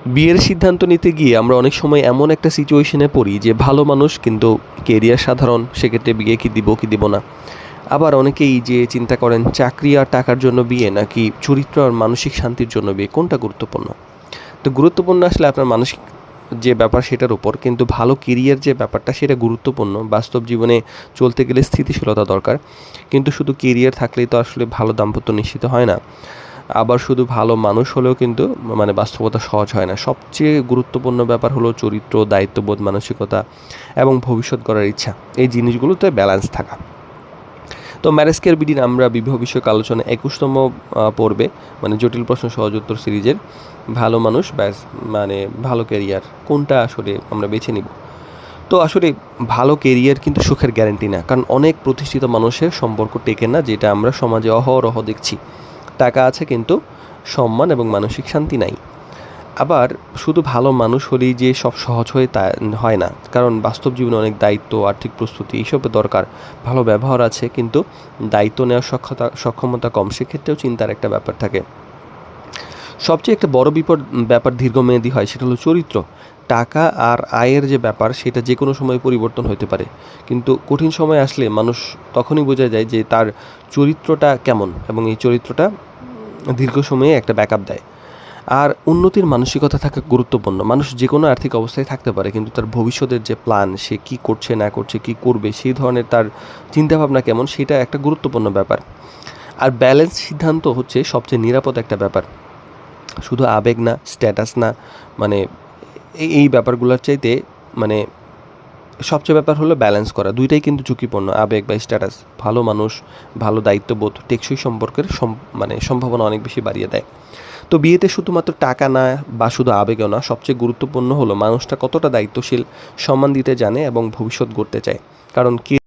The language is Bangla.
বিয়ের সিদ্ধান্ত নিতে গিয়ে আমরা অনেক সময় এমন একটা সিচুয়েশনে পড়ি যে ভালো মানুষ কিন্তু কেরিয়ার সাধারণ, সেক্ষেত্রে বিয়ে কি দিব কি দিব না। আবার অনেকেই যে চিন্তা করেন চাকরি আর টাকার জন্য বিয়ে নাকি চরিত্র আর মানসিক শান্তির জন্য বিয়ে, কোনটা গুরুত্বপূর্ণ। তো গুরুত্বপূর্ণ আসলে আপনার মানসিক যে ব্যাপার সেটার উপর, কিন্তু ভালো কেরিয়ার যে ব্যাপারটা সেটা গুরুত্বপূর্ণ। বাস্তব জীবনে চলতে গেলে স্থিতিশীলতা দরকার, কিন্তু শুধু কেরিয়ার থাকলেই তো আসলে ভালো দাম্পত্য নিশ্চিত হয় না। আবার শুধু ভালো মানুষ হলেও কিন্তু বাস্তবতা সহজ হয় না। সবচেয়ে গুরুত্বপূর্ণ ব্যাপার হলো চরিত্র, দায়িত্ববোধ, মানসিকতা এবং ভবিষ্যৎ গড়ার ইচ্ছা। এই জিনিসগুলোতে ব্যালেন্স থাকা। তো ম্যারেজ কেয়ার বিডির আমরা বিবাহ বিষয়ক আলোচনা 21তম পর্বে, জটিল প্রশ্ন সহজ উত্তর সিরিজের ভালো মানুষ ব্যাস ভালো ক্যারিয়ার কোনটা আসলে আমরা বেছে নিব। তো আসলে ভালো কেরিয়ার কিন্তু সুখের গ্যারান্টি না, কারণ অনেক প্রতিষ্ঠিত মানুষের সম্পর্ক টেকে না, যেটা আমরা সমাজে অহরহ দেখছি। টাকা আছে কিন্তু সম্মান এবং মানসিক শান্তি নাই। আবার শুধু ভালো মানুষ হলেই যে সব সহজ হয়ে তা হয় না, কারণ বাস্তব জীবনে অনেক দায়িত্ব, আর্থিক প্রস্তুতি এইসবের দরকার। ভালো ব্যবহার আছে কিন্তু দায়িত্ব নেওয়ার সক্ষমতা কম, সেক্ষেত্রেও চিন্তার একটা ব্যাপার থাকে। সবচেয়ে একটা বড় ব্যাপার দীর্ঘমেয়াদী হয়, সেটা হলো চরিত্র। টাকা আর আয়ের যে ব্যাপার সেটা যে কোনো সময় পরিবর্তন হতে পারে, কিন্তু কঠিন সময় আসলে মানুষ তখনই বোঝা যায় যে তার চরিত্রটা কেমন, এবং এই চরিত্রটা দীর্ঘ সময়ে একটা ব্যাকআপ দেয়। আর উন্নতির মানসিকতা থাকা গুরুত্বপূর্ণ। মানুষ যে কোনো আর্থিক অবস্থায় থাকতে পারে, কিন্তু তার ভবিষ্যতের যে প্ল্যান, সে কী করছে না করছে, কী করবে, সেই ধরনের তার চিন্তাভাবনা কেমন, সেটা একটা গুরুত্বপূর্ণ ব্যাপার। আর ব্যালেন্স সিদ্ধান্ত হচ্ছে সবচেয়ে নিরাপদ একটা ব্যাপার। শুধু আবেগ না, স্ট্যাটাস না, মানে এই ব্যাপারগুলোর চাইতে মানে সবচেয়ে ব্যাপার হলো ব্যালেন্স করা। দুইটাই কিন্তু ঝুঁকিপূর্ণ, আবেগ বা স্ট্যাটাস। ভালো মানুষ, ভালো দায়িত্ববোধ টেকসই সম্পর্কের সম্ভাবনা অনেক বেশি বাড়িয়ে দেয়। তো বিয়েতে শুধুমাত্র টাকা না বা শুধু আবেগও না, সবচেয়ে গুরুত্বপূর্ণ হলো মানুষটা কতটা দায়িত্বশীল, সম্মান দিতে জানে এবং ভবিষ্যৎ গড়তে চায়। কারণ